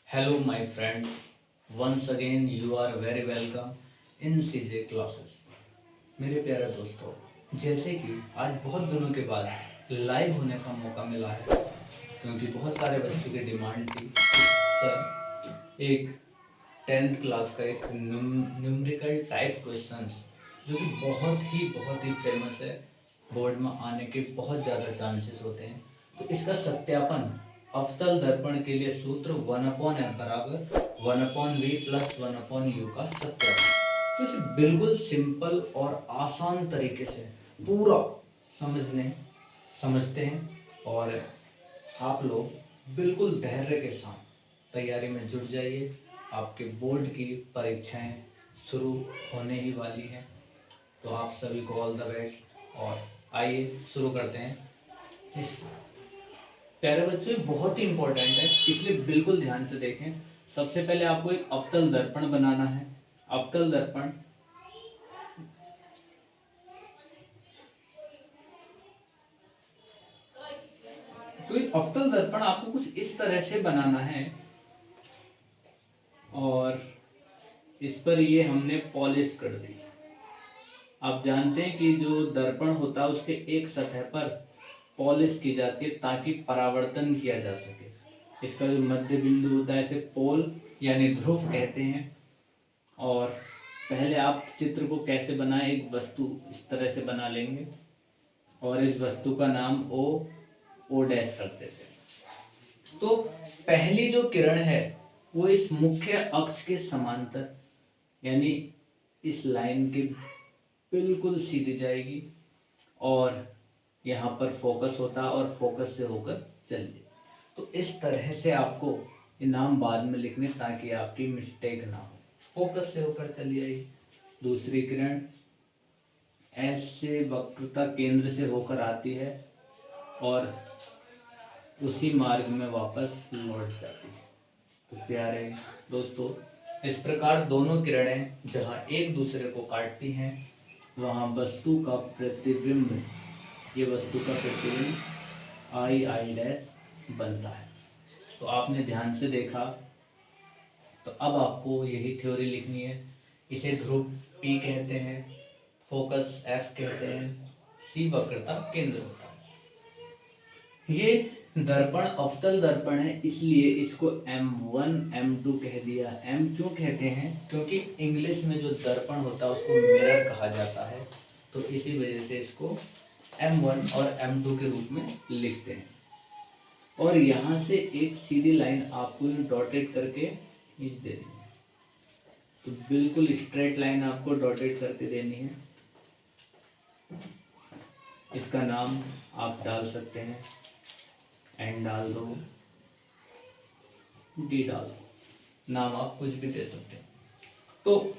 Hello, my friends. Once again, you are very welcome in CJ classes. मेरे प्यारे दोस्तों, जैसे कि आज बहुत दिनों के बाद लाइव होने का मौका मिला है क्योंकि बहुत सारे बच्चों की डिमांड थी कि सर एक 10th क्लास का एक न्यूमेरिकल टाइप क्वेश्चंस जो कि बहुत ही फेमस है, बोर्ड में आने के बहुत ज़्यादा चांसेस होते हैं। तो इसका सत्यापन अवतल दर्पण के लिए सूत्र 1/f बराबर 1/v प्लस 1/u का सत्यापन। तो इसे बिल्कुल सिंपल और आसान तरीके से पूरा समझते हैं और आप लोग बिल्कुल धैर्य के साथ तैयारी में जुट जाइए। आपके बोर्ड की परीक्षाएं शुरू होने ही वाली हैं, तो आप सभी को ऑल द बेस्ट। और आइए शुरू करते हैं। इस प्यारे बच्चों ये बहुत ही इंपॉर्टेंट है, इसलिए बिल्कुल ध्यान से देखें। सबसे पहले आपको एक अवतल दर्पण बनाना है। अवतल दर्पण तो एक अवतल दर्पण आपको कुछ इस तरह से बनाना है और इस पर ये हमने पॉलिश कर दी। आप जानते हैं कि जो दर्पण होता है उसके एक सतह पर पॉलिश की जाती है ताकि परावर्तन किया जा सके। इसका जो मध्य बिंदु होता है इसे पोल यानी ध्रुव कहते हैं। और पहले आप चित्र को कैसे बनाएं, एक वस्तु इस तरह से बना लेंगे और इस वस्तु का नाम ओ डैश रख देते हैं। तो पहली जो किरण है वो इस मुख्य अक्ष के समांतर यानी इस लाइन के बिल्कुल सीधी जाएगी और यहाँ पर फोकस होता है और फोकस से होकर चलिए। तो इस तरह से आपको ये नाम बाद में लिखने ताकि आपकी मिस्टेक ना हो। फोकस से होकर चली आएगी। दूसरी किरण ऐसे वक्रता केंद्र से होकर आती है और उसी मार्ग में वापस लौट जाती है। तो प्यारे दोस्तों, इस प्रकार दोनों किरणें जहाँ एक दूसरे को काटती हैं वहाँ वस्तु का प्रतिबिंब, ये वस्तु का प्रतिबिंब आई डैश बनता है। तो आपने ध्यान से देखा। तो अब आपको यही थ्योरी लिखनी है। इसे ध्रुव P कहते हैं, फोकस F कहते हैं, C वक्रता केंद्र होता है। ये दर्पण अवतल दर्पण है इसलिए इसको M1 M2 कह दिया। M क्यों कहते हैं? क्योंकि इंग्लिश में जो दर्पण होता है उसको मिरर कहा जाता है, तो इसी वजह से इसको M1 और M2 के रूप में लिखते हैं। और यहाँ से एक सीधी लाइन आपको डॉटेड करके खींच देनी है। तो बिल्कुल स्ट्रेट लाइन आपको डॉटेड करके देनी है। इसका नाम आप डाल सकते हैं, एन डाल दो, डी डाल दो, नाम आप कुछ भी दे सकते हैं। तो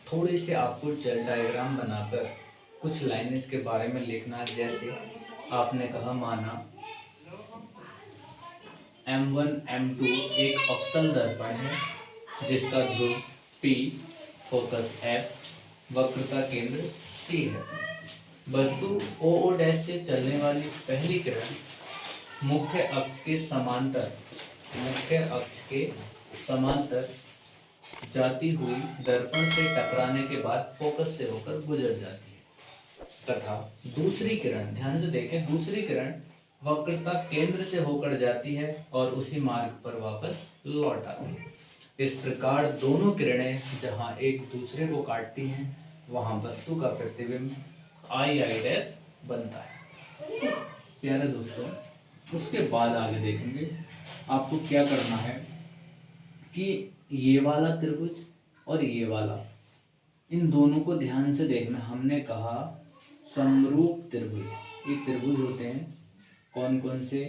थोड़ी सी आपको चेल डायग्राम बनाकर कुछ लाइन इसके बारे में लिखना। जैसे आपने कहा, माना M1 M2 एक अवतल दर्पण है जिसका ध्रुव P, फोकस F, वक्र का केंद्र C है। वस्तु O डैश से चलने वाली पहली किरण मुख्य अक्ष के समांतर जाती हुई दर्पण से टकराने के बाद फोकस से होकर गुजर जाती है तथा दूसरी किरण, ध्यान से देखें, दूसरी किरण वक्रता केंद्र से होकर जाती है और उसी मार्ग पर वापस लौट आती है। इस प्रकार दोनों किरणें जहां एक दूसरे को काटती हैं वहां वस्तु का प्रतिबिंब आई डैश बनता है। प्यारे दोस्तों, उसके बाद आगे देखेंगे आपको क्या करना है कि ये वाला त्रिभुज और ये वाला, इन दोनों को ध्यान से देखना। हमने कहा समरूप त्रिभुज, ये त्रिभुज होते हैं कौन कौन से?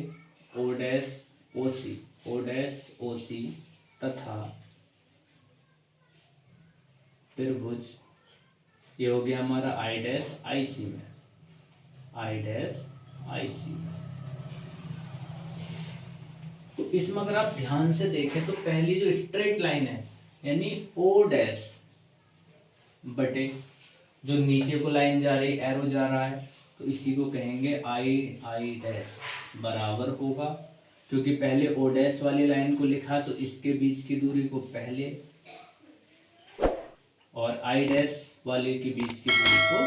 ओ डैश ओ सी तथा त्रिभुज ये हो गया हमारा आई डैश आई सी में, आई डैश आई सी। तो इसमें अगर आप ध्यान से देखें तो पहली जो स्ट्रेट लाइन है यानी ओ डैश बटे जो नीचे को लाइन जा रही, एरो जा रहा है, तो इसी को कहेंगे आई डैश बराबर होगा क्योंकि पहले ओ डैश वाली लाइन को लिखा तो इसके बीच की दूरी को पहले और आई डैश वाले के बीच की दूरी को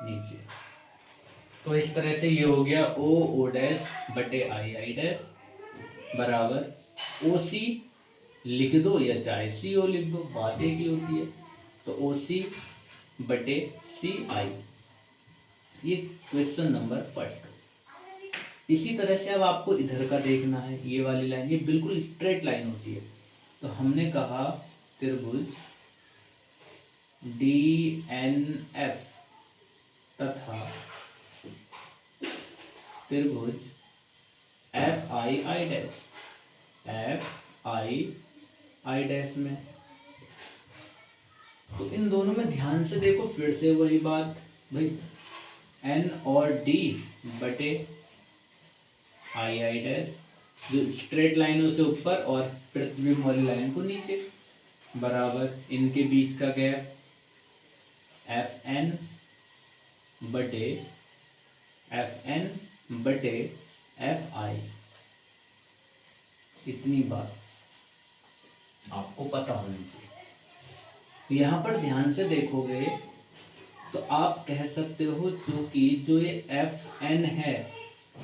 नीचे। तो इस तरह से ये हो गया ओ डैश बटे आई डैश बराबर ओ सी लिख दो या चाहे सी ओ लिख दो, बात एक ही होती है। तो ओ सी बटे सी आई, ये क्वेश्चन नंबर फर्स्ट। इसी तरह से अब आपको इधर का देखना है, ये वाली लाइन ये बिल्कुल स्ट्रेट लाइन होती है। तो हमने कहा त्रिभुज डी एन एफ तथा त्रिभुज F I I dash, F I dash में, तो इन दोनों में ध्यान से देखो, फिर से वही बात भाई, एन और डी बटे आई डैश, जो स्ट्रेट लाइनों से ऊपर और प्रतिबिंब वाली लाइन को नीचे, बराबर इनके बीच का गैप एफ एन बटे एफ आई। इतनी बात आपको पता होनी चाहिए। यहाँ पर ध्यान से देखोगे तो आप कह सकते हो चूंकि जो ये एफ एन है,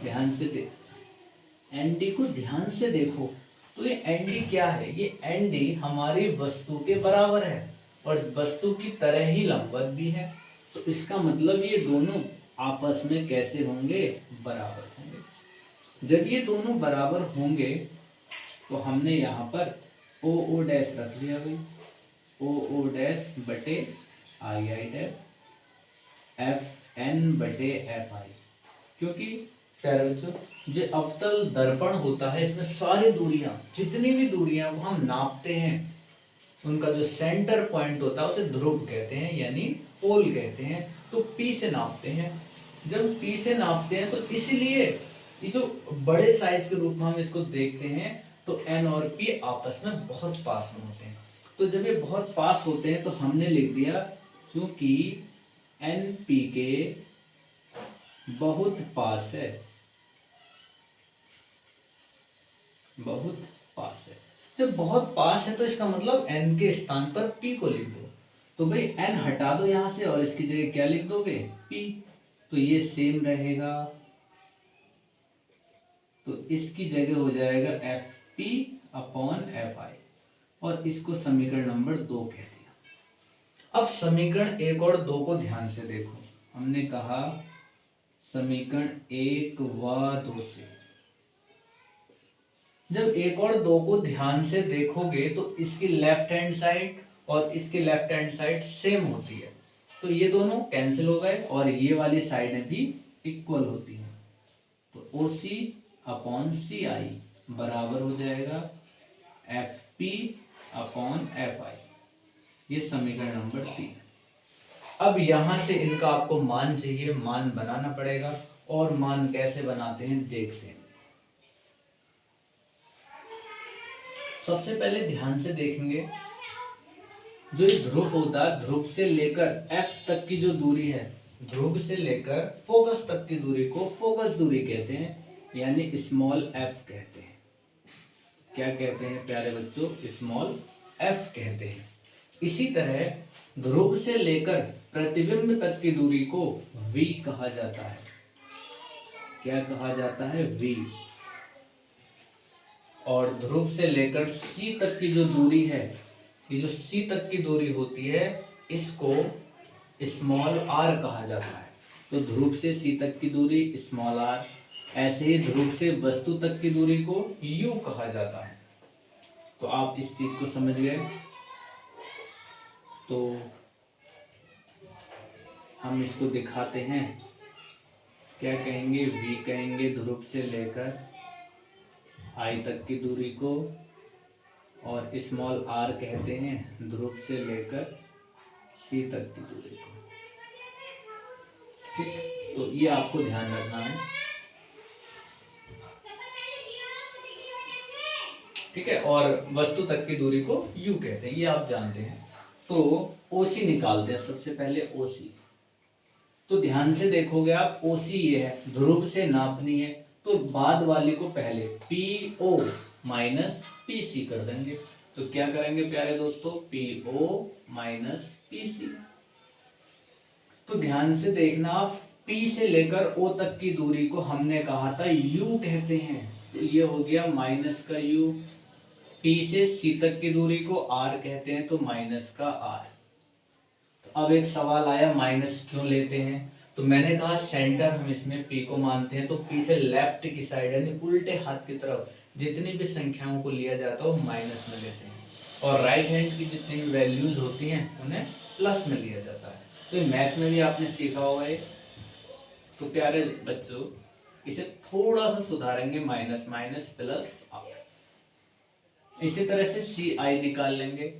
ध्यान से एन डी को ध्यान से देखो, तो ये एन डी क्या है, ये एन डी हमारी वस्तु के बराबर है और वस्तु की तरह ही लंबवत भी है। तो इसका मतलब ये दोनों आपस में कैसे होंगे, बराबर होंगे। जब ये दोनों बराबर होंगे तो हमने यहाँ पर ओ डैश रख लिया भाई, ओ डैश बटे आई डैश, एफ एन बटे एफ आई। क्योंकि जो अवतल दर्पण होता है इसमें सारी दूरियां, जितनी भी दूरियां को हम नापते हैं, उनका जो सेंटर पॉइंट होता है उसे ध्रुव कहते हैं, यानी पोल कहते हैं। तो P से नापते हैं। जब P से नापते हैं तो इसलिए ये जो बड़े साइज के रूप में हम इसको देखते हैं, तो N और P आपस में बहुत पास में होते हैं। तो जब ये बहुत पास होते हैं तो हमने लिख दिया चूंकि NP के बहुत पास है, बहुत पास है। जब बहुत पास है तो इसका मतलब N के स्थान पर P को लिख दो। तो भाई N हटा दो यहां से और इसकी जगह क्या लिख दोगे, P। तो ये सेम रहेगा, तो इसकी जगह हो जाएगा F P upon F I, और इसको समीकरण नंबर 2 कह दिया। अब समीकरण 1 और 2 को ध्यान से देखो। हमने कहा समीकरण 1 व 2 से, जब 1 और 2 को ध्यान से देखोगे तो इसकी लेफ्ट हैंड साइड और इसकी लेफ्ट हैंड साइड सेम होती है, तो ये दोनों कैंसिल हो गए और ये वाली साइडें भी इक्वल होती हैं। तो ओ सी अपॉन सी आई बराबर हो जाएगा F P upon F I. ये समीकरण नंबर 3। अब यहां से इनका आपको मान चाहिए, मान बनाना पड़ेगा, और मान कैसे बनाते हैं देखते हैं। सबसे पहले ध्यान से देखेंगे, जो ये ध्रुव होता है, ध्रुव से लेकर एफ तक की जो दूरी है, ध्रुव से लेकर फोकस तक की दूरी को फोकस दूरी कहते हैं, यानी स्मॉल एफ कहते हैं। क्या कहते हैं प्यारे बच्चों, स्मॉल एफ कहते हैं। इसी तरह ध्रुव से लेकर प्रतिबिंब तक की दूरी को वी कहा जाता है। क्या कहा जाता है, वी। और ध्रुव से लेकर सी तक की जो दूरी है, ये जो सी तक की दूरी होती है, इसको स्मॉल आर कहा जाता है। तो ध्रुव से सी तक की दूरी स्मॉल आर, ऐसे ही ध्रुव से वस्तु तक की दूरी को यू कहा जाता है। तो आप इस चीज को समझ गए। तो हम इसको दिखाते हैं, क्या कहेंगे, वी कहेंगे ध्रुव से लेकर आई तक की दूरी को, और स्मॉल आर कहते हैं ध्रुव से लेकर सी तक की दूरी को। ठीक, तो ये आपको ध्यान रखना है। ठीक है, और वस्तु तक की दूरी को यू कहते हैं, ये आप जानते हैं। तो ओसी निकालते हैं सबसे पहले, ओसी। तो ध्यान से देखोगे आप, ओसी ये है, ध्रुव से नापनी है, तो बाद वाली को पहले P O minus P C कर देंगे। तो क्या करेंगे प्यारे दोस्तों, P O minus P C. तो ध्यान से देखना, आप P से लेकर O तक की दूरी को हमने कहा था U कहते हैं, तो ये हो गया माइनस का U। P से C तक की दूरी को R कहते हैं, तो माइनस का R। तो अब एक सवाल आया, माइनस क्यों लेते हैं? तो मैंने कहा सेंटर हम इसमें P को मानते हैं, तो P से लेफ्ट की साइड यानी उल्टे हाथ की तरफ जितनी भी संख्याओं को लिया जाता है वो माइनस में लेते हैं, और राइट हैंड की जितनी भी वैल्यूज होती हैं उन्हें प्लस में लिया जाता है। तो ये मैथ में भी आपने सीखा होगा ये। तो प्यारे बच्चों, इसे थोड़ा सा सुधारेंगे, माइनस माइनस प्लस आर। इसी तरह से सी आई निकाल लेंगे।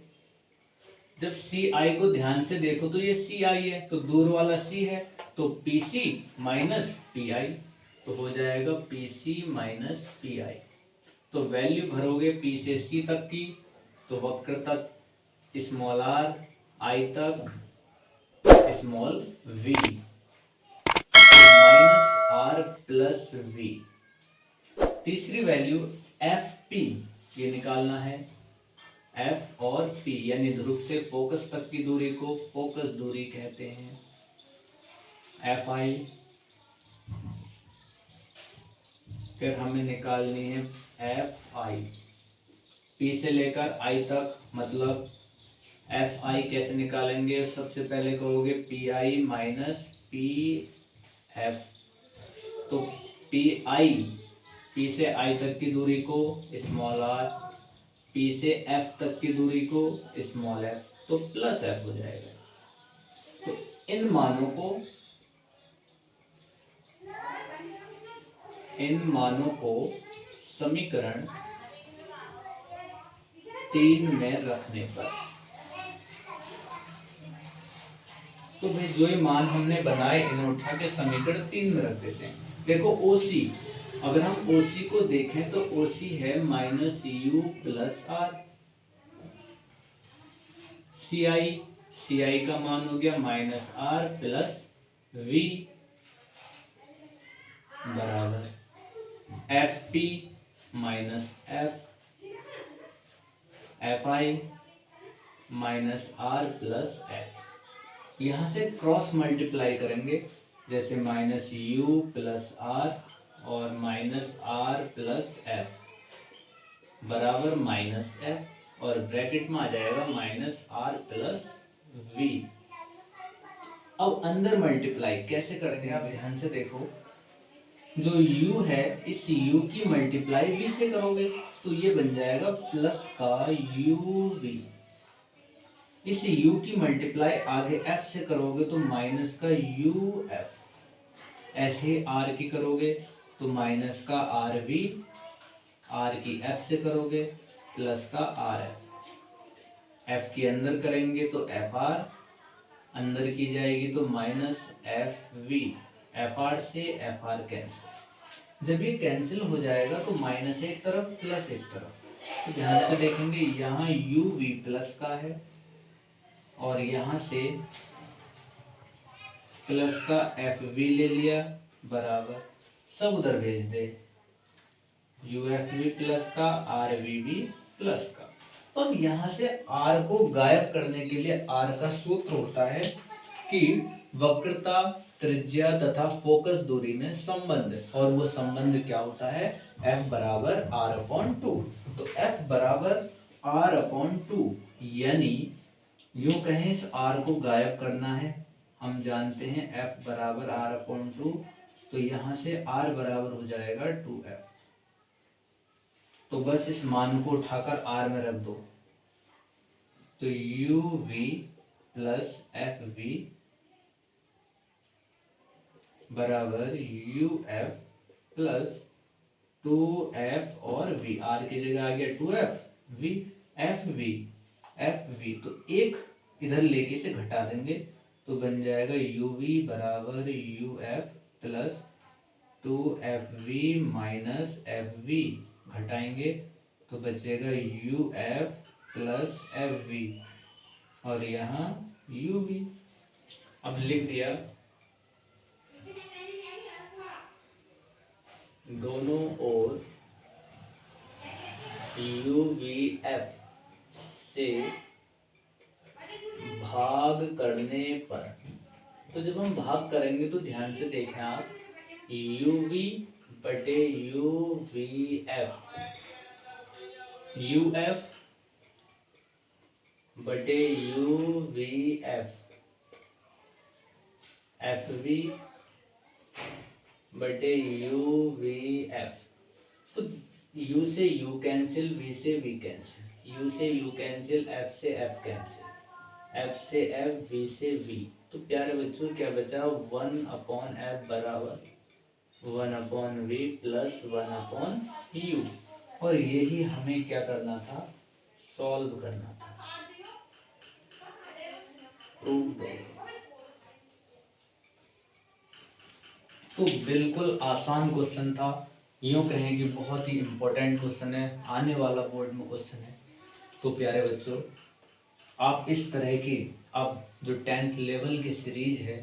जब सी आई को ध्यान से देखो तो ये सी आई है, तो दूर वाला सी है, तो P C minus P I, तो हो जाएगा P C minus P I. तो वैल्यू भरोगे पी से सी तक की, तो वक्र तक स्मॉल आर, आई तक small V, minus R plus V. तीसरी वैल्यू एफ पी ये निकालना है। एफ और पी यानी ध्रुव से फोकस तक की दूरी को फोकस दूरी कहते हैं, एफ आई। फिर हमें निकालनी है एफ आई, पी से लेकर आई तक, मतलब एफ आई कैसे निकालेंगे? सबसे पहले कहोगे P I minus P F. तो पी आई, पी से आई तक की दूरी को स्मॉल आर, पी से एफ तक की दूरी को स्मॉल एफ, तो प्लस एफ हो जाएगा। तो इन मानों को समीकरण 3 में रखने पर, तो भाई जो ये मान हमने बनाए इन्हें उठा के समीकरण 3 में रख देते हैं। देखो ओसी, अगर हम ओसी को देखें तो ओसी है minus U plus R. C I का मान हो गया माइनस आर प्लस वी, बराबर F P minus F, F I minus R plus F. यहां से क्रॉस मल्टीप्लाई करेंगे, जैसे माइनस यू प्लस आर और माइनस आर प्लस एफ बराबर माइनस एफ, और ब्रैकेट में आ जाएगा माइनस आर प्लस वी। अब अंदर मल्टीप्लाई कैसे करते हैं आप ध्यान से देखो, जो u है इस u की मल्टीप्लाई v से करोगे तो ये बन जाएगा प्लस का uv। इस u की मल्टीप्लाई आगे f से करोगे तो माइनस का uf। ऐसे r की करोगे तो माइनस का rv, r की f से करोगे प्लस का rf। f की अंदर करेंगे तो fr, अंदर की जाएगी तो माइनस fv, fr से fr कैंसिल। जब ये कैंसिल हो जाएगा तो माइनस एक तरफ प्लस एक तरफ, तो ध्यान से देखेंगे यहाँ uv प्लस का है और यहाँ से प्लस का fv ले लिया, बराबर सब उधर भेज दे, ufv प्लस का rvv प्लस का। तो अब यहाँ से r को गायब करने के लिए r का सूत्र होता है कि वक्रता, त्रिज्या तथा फोकस दूरी में संबंध, और वो संबंध क्या होता है? f बराबर r/2। तो f बराबर r/2, यानी यूं कहें इस r को गायब करना है। हम जानते हैं f बराबर r/2, तो यहाँ से r बराबर हो जाएगा 2f। तो बस इस मान को उठाकर r में रख दो, तो uv प्लस fv बराबर uf प्लस 2f और v, r की जगह आ गया 2f, v fv, तो एक इधर लेके से घटा देंगे तो बन जाएगा uv बराबर uf plus 2fv minus fv, घटाएंगे तो बचेगा uf प्लस fv और यहाँ uv। अब लिख दिया, दोनों ओर UVF से भाग करने पर, तो जब हम भाग करेंगे तो ध्यान से देखें आप, UV बटे UVF, UF बटे UVF, FV बटे UVF। तो U से U कैंसिल, V से V कैंसिल, U से U कैंसिल, F से F कैंसिल, F से F, V से V। तो प्यारे बच्चों क्या बचा, 1/F बराबर 1/V प्लस 1/U। और यही हमें क्या करना था, सॉल्व करना था, प्रूव दो। तो बिल्कुल आसान क्वेश्चन था, यूँ कहें कि बहुत ही इम्पोर्टेंट क्वेश्चन है, आने वाला बोर्ड में क्वेश्चन है। तो प्यारे बच्चों, आप इस तरह की अब जो 10th लेवल की सीरीज है,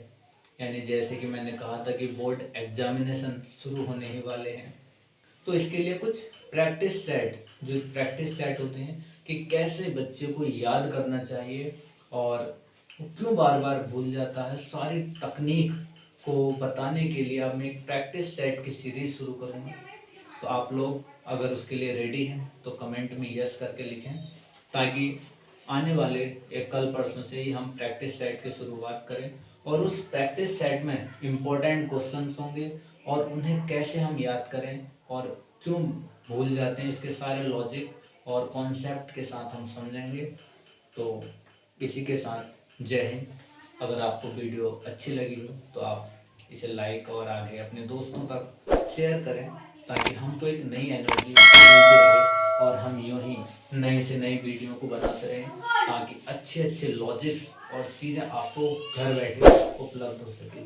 यानी जैसे कि मैंने कहा था कि बोर्ड एग्जामिनेशन शुरू होने ही वाले हैं, तो इसके लिए कुछ प्रैक्टिस सेट, जो प्रैक्टिस सेट होते हैं कि कैसे बच्चे को याद करना चाहिए और वो क्यों बार बार भूल जाता है, सारी तकनीक को बताने के लिए अब मैं एक प्रैक्टिस सेट की सीरीज शुरू करूँगा। तो आप लोग अगर उसके लिए रेडी हैं तो कमेंट में यस करके लिखें, ताकि आने वाले एक कल परसों से ही हम प्रैक्टिस सेट की शुरुआत करें। और उस प्रैक्टिस सेट में इम्पोर्टेंट क्वेश्चंस होंगे और उन्हें कैसे हम याद करें और क्यों भूल जाते हैं, इसके सारे लॉजिक और कॉन्सेप्ट के साथ हम समझेंगे। तो इसी के साथ जय हिंद। अगर आपको वीडियो अच्छी लगी हो तो आप इसे लाइक और आगे अपने दोस्तों तक शेयर करें, ताकि हमको एक नई एनर्जी मिलती रहे और हम यूँ ही नई से नई वीडियो को बनाते रहें, ताकि अच्छे अच्छे लॉजिक्स और चीज़ें आपको घर बैठे उपलब्ध हो सके।